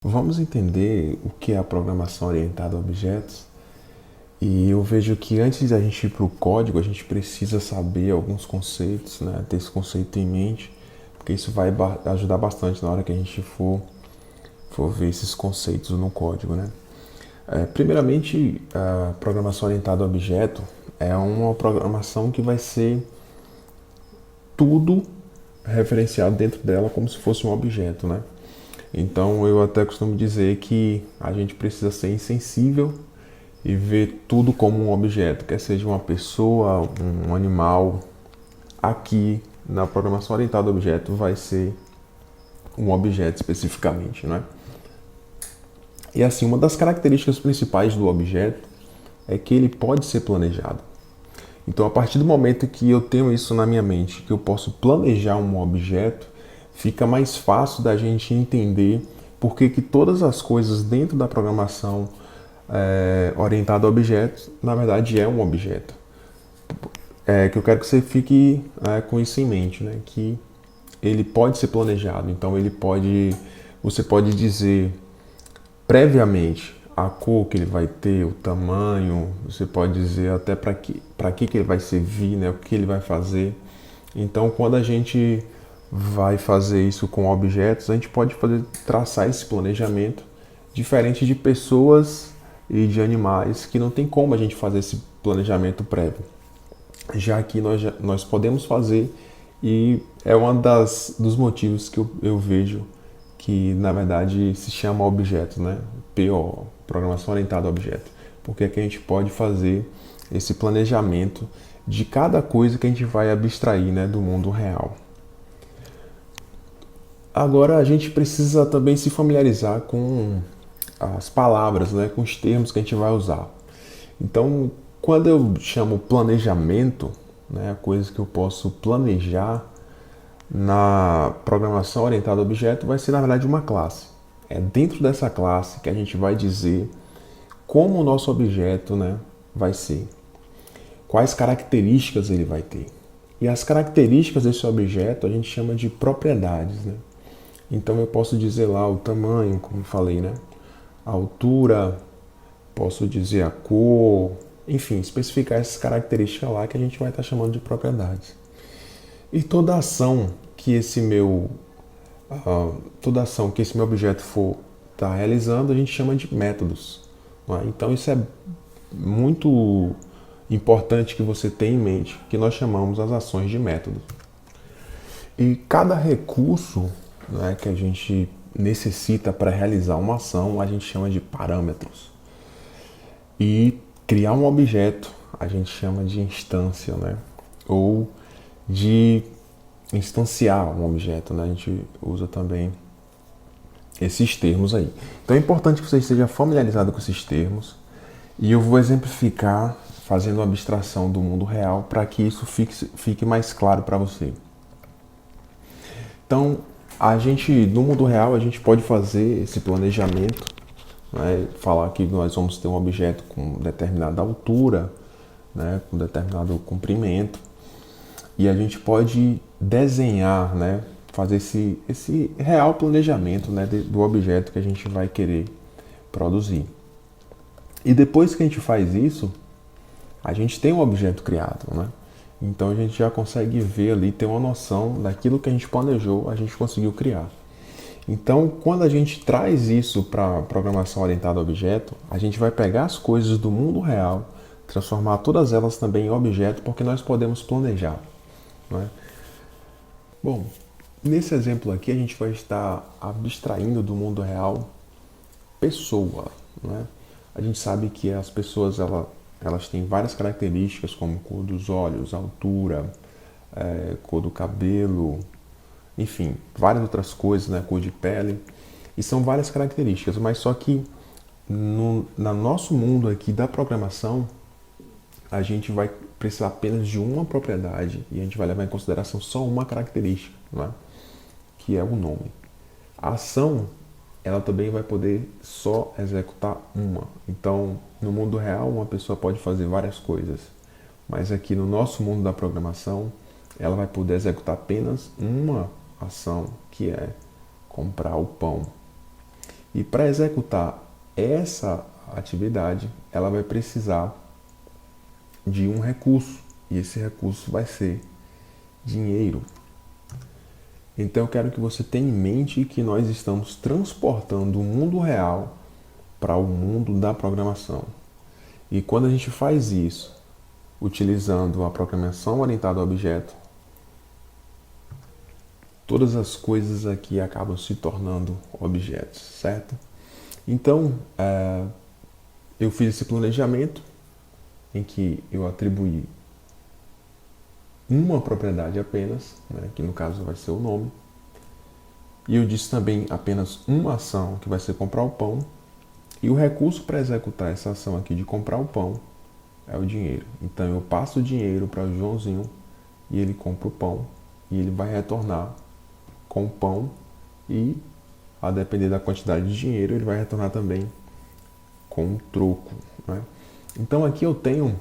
Vamos entender o que é a programação orientada a objetos. E eu vejo que antes da gente ir para o código, a gente precisa saber alguns conceitos, né? Ter esse conceito em mente, porque isso vai ajudar bastante na hora que a gente for ver esses conceitos no código, né? Primeiramente, a programação orientada a objeto é uma programação que vai ser tudo referenciado dentro dela como se fosse um objeto, né? Então eu até costumo dizer que a gente precisa ser insensível e ver tudo como um objeto, quer seja uma pessoa, um animal. Aqui na programação orientada a objeto vai ser um objeto especificamente, né? E assim, uma das características principais do objeto é que ele pode ser planejado. Então, a partir do momento que eu tenho isso na minha mente, que eu posso planejar um objeto, fica mais fácil da gente entender por que todas as coisas dentro da programação orientada a objetos, na verdade, é um objeto. Que eu quero que você fique com isso em mente, né? Que ele pode ser planejado. Então, você pode dizer previamente a cor que ele vai ter, o tamanho, você pode dizer até para que ele vai servir, né? O que ele vai fazer. Então, quando a gente vai fazer isso com objetos, a gente pode traçar esse planejamento diferente de pessoas e de animais que não tem como a gente fazer esse planejamento prévio. Já que nós podemos fazer, e é dos motivos que eu vejo que na verdade se chama objeto, né? PO, Programação Orientada a Objeto, porque aqui a gente pode fazer esse planejamento de cada coisa que a gente vai abstrair, né, do mundo real. Agora a gente precisa também se familiarizar com as palavras, né, com os termos que a gente vai usar. Então, quando eu chamo planejamento, né, coisas que eu posso planejar na programação orientada a objeto, vai ser na verdade uma classe. É dentro dessa classe que a gente vai dizer como o nosso objeto, né, vai ser, quais características ele vai ter. E as características desse objeto a gente chama de propriedades, né? Então eu posso dizer lá o tamanho, como falei, né? A altura, posso dizer a cor, enfim, especificar essas características lá que a gente vai estar chamando de propriedades. E toda ação que esse meu objeto for estar realizando, a gente chama de métodos. Né? Então isso é muito importante que você tenha em mente, que nós chamamos as ações de método. E cada recurso, né, que a gente necessita para realizar uma ação, a gente chama de parâmetros. E criar um objeto, a gente chama de instância, né? Ou de instanciar um objeto, né? A gente usa também esses termos aí. Então é importante que você esteja familiarizado com esses termos, e eu vou exemplificar fazendo uma abstração do mundo real para que isso fique mais claro para você. Então, no mundo real, a gente pode fazer esse planejamento, né? Falar que nós vamos ter um objeto com determinada altura, né? Com determinado comprimento, e a gente pode desenhar, né? Fazer esse real planejamento, né? Do objeto que a gente vai querer produzir. E depois que a gente faz isso, a gente tem um objeto criado, né? Então a gente já consegue ver ali, ter uma noção daquilo que a gente planejou, a gente conseguiu criar. Então, quando a gente traz isso para a programação orientada a objeto, a gente vai pegar as coisas do mundo real, transformar todas elas também em objeto, porque nós podemos planejar. Né? Bom, nesse exemplo aqui a gente vai estar abstraindo do mundo real pessoa. Né? A gente sabe que as pessoas elas têm várias características, como cor dos olhos, altura, cor do cabelo, enfim, várias outras coisas, né? Cor de pele. E são várias características, mas só que no nosso mundo aqui da programação, a gente vai precisar apenas de uma propriedade e a gente vai levar em consideração só uma característica, né? Que é o nome. A ação, ela também vai poder só executar uma. Então, no mundo real, uma pessoa pode fazer várias coisas, mas aqui no nosso mundo da programação, ela vai poder executar apenas uma ação, que é comprar o pão. E para executar essa atividade, ela vai precisar de um recurso, e esse recurso vai ser dinheiro. Então eu quero que você tenha em mente que nós estamos transportando o mundo real para o mundo da programação. E quando a gente faz isso, utilizando a programação orientada a objeto, todas as coisas aqui acabam se tornando objetos, certo? Então, eu fiz esse planejamento em que eu atribuí uma propriedade apenas, né, que no caso vai ser o nome, e eu disse também apenas uma ação, que vai ser comprar o pão, e o recurso para executar essa ação aqui de comprar o pão é o dinheiro. Então eu passo o dinheiro para o Joãozinho e ele compra o pão e ele vai retornar com o pão e, a depender da quantidade de dinheiro, ele vai retornar também com um troco, né? Então aqui eu tenho,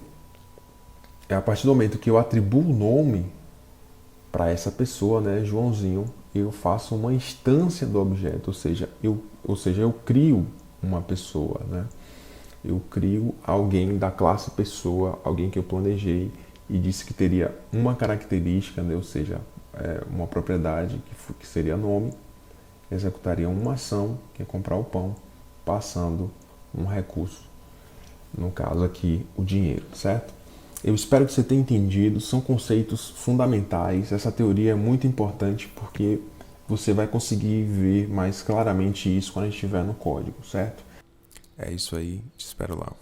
a partir do momento que eu atribuo o nome para essa pessoa, né, Joãozinho, eu faço uma instância do objeto, ou seja, eu crio uma pessoa, né? Eu crio alguém da classe pessoa, alguém que eu planejei e disse que teria uma característica, né? Ou seja, uma propriedade que seria nome, executaria uma ação, que é comprar o pão, passando um recurso, no caso aqui o dinheiro, certo? Eu espero que você tenha entendido, são conceitos fundamentais, essa teoria é muito importante porque você vai conseguir ver mais claramente isso quando a gente estiver no código, certo? É isso aí, te espero lá.